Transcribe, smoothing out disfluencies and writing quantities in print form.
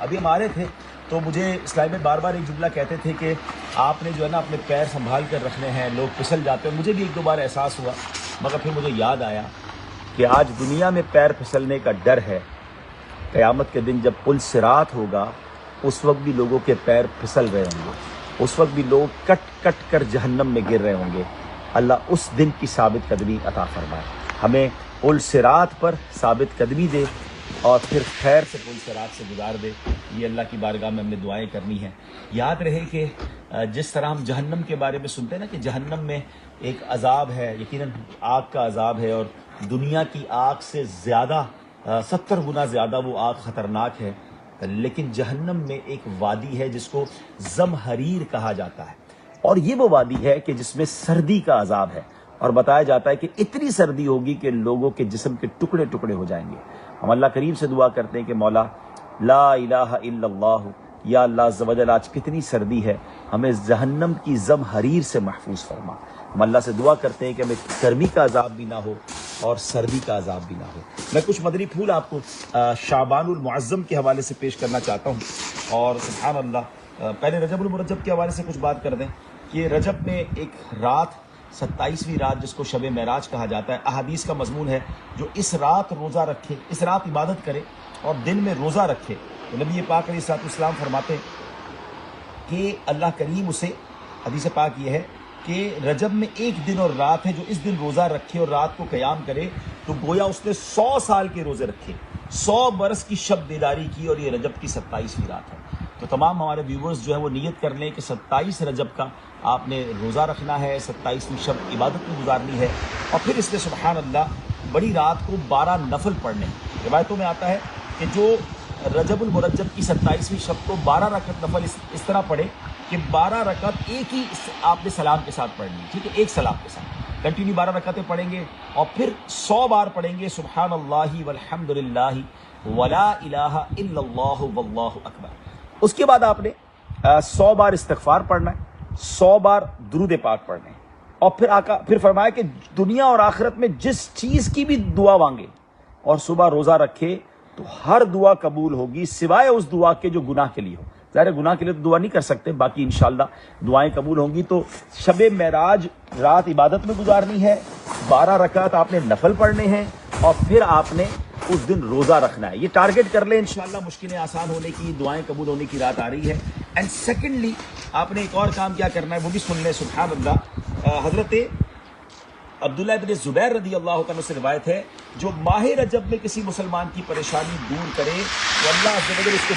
ابھی ہم آ رہے تھے تو مجھے اسلامی میں بار بار ایک جملہ کہتے تھے کہ آپ نے جو ہے نا اپنے پیر سنبھال کر رکھنے ہیں، لوگ پھسل جاتے ہیں. مجھے بھی ایک دو بار احساس ہوا، مگر پھر مجھے یاد آیا کہ آج دنیا میں پیر پھسلنے کا ڈر ہے. قیامت کے دن جب پل صراط ہوگا اس وقت بھی لوگوں کے پیر پھسل رہے ہوں گے، اس وقت بھی لوگ کٹ کٹ کر جہنم میں گر رہے ہوں گے. اللہ اس دن کی ثابت قدمی عطا فرمائے، ہمیں پل صراط پر ثابت قدمی دے اور پھر خیر سے پل صراط سے گزار دے. یہ اللہ کی بارگاہ میں ہم نے دعائیں کرنی ہیں. یاد رہے کہ جس طرح ہم جہنم کے بارے میں سنتے ہیں نا کہ جہنم میں ایک عذاب ہے، یقیناً آگ کا عذاب ہے، اور دنیا کی آگ سے زیادہ 70 گنا زیادہ وہ آگ خطرناک ہے. لیکن جہنم میں ایک وادی ہے جس کو زمہریر کہا جاتا ہے، اور یہ وہ وادی ہے کہ جس میں سردی کا عذاب ہے، اور بتایا جاتا ہے کہ اتنی سردی ہوگی کہ لوگوں کے جسم کے ٹکڑے ٹکڑے ہو جائیں گے. ہم اللہ کریم سے دعا کرتے ہیں کہ مولا لا الہ الا اللہ، یا اللہ عز و جل آج کتنی سردی ہے، ہمیں جہنم کی زمہریر سے محفوظ فرما. ہم اللہ سے دعا کرتے ہیں کہ ہمیں گرمی کا عذاب بھی نہ ہو اور سردی کا عذاب بھی نہ ہو. میں کچھ مدنی پھول آپ کو شعبان المعظم کے حوالے سے پیش کرنا چاہتا ہوں. اور سبحان اللہ، پہلے رجب المرجب کے حوالے سے کچھ بات کر دیں کہ رجب میں ایک رات 27ویں رات جس کو شب معراج کہا جاتا ہے، احادیث کا مضمون ہے جو اس رات روزہ رکھے، اس رات عبادت کرے اور دن میں روزہ رکھے تو نبی پاک علیہ الصلوۃ والسلام فرماتے ہیں کہ اللہ کریم اسے، حدیث پاک یہ ہے کہ رجب میں ایک دن اور رات ہے جو اس دن روزہ رکھے اور رات کو قیام کرے تو گویا اس نے 100 سال کے روزے رکھے، 100 برس کی شب بیداری کی، اور یہ رجب کی 27ویں رات ہے. تو تمام ہمارے ویورز جو ہے وہ نیت کر لیں کہ 27 رجب کا آپ نے روزہ رکھنا ہے، 27ویں شب عبادت میں گزارنی ہے، اور پھر اس میں سبحان اللہ بڑی رات کو 12 نفل پڑھنے. روایتوں میں آتا ہے کہ جو رجب المرجب کی 27ویں شب کو 12 رکعت نفل اس طرح پڑھے کہ 12 رکعت ایک ہی آپ نے سلام کے ساتھ پڑھنی، ٹھیک ہے، ایک سلام کے ساتھ کنٹینیو 12 رکعتیں پڑھیں گے، اور پھر 100 بار پڑھیں گے سبحان اللہ والحمد للہ ولا الہ الا اللہ واللہ اکبر. اس کے بعد آپ نے 100 بار استغفار پڑھنا ہے، 100 بار درود پاک پڑھنا ہے، اور پھر فرمایا کہ دنیا اور آخرت میں جس چیز کی بھی دعا مانگے اور صبح روزہ رکھے تو ہر دعا قبول ہوگی سوائے اس دعا کے جو گناہ کے لیے ہو. ظاہر گناہ کے لیے تو دعا نہیں کر سکتے، باقی انشاءاللہ دعائیں قبول ہوں گی. تو شب معراج رات عبادت میں گزارنی ہے، 12 رکعت آپ نے نفل پڑھنے ہیں، اور پھر آپ نے اس دن روزہ رکھنا ہے. یہ ٹارگٹ کر لیں، انشاءاللہ مشکلیں آسان ہونے کی، دعائیں قبول ہونے کی رات آ رہی ہے. اینڈ سیکنڈلی آپ نے ایک اور کام کیا کرنا ہے وہ بھی سن لیں. سبحان اللہ، حضرت عبداللہ ابن زبیر رضی اللہ عنہ سے روایت ہے جو ماہ رجب میں کسی مسلمان کی پریشانی دور کرے تو اللہ عز و جل اس کو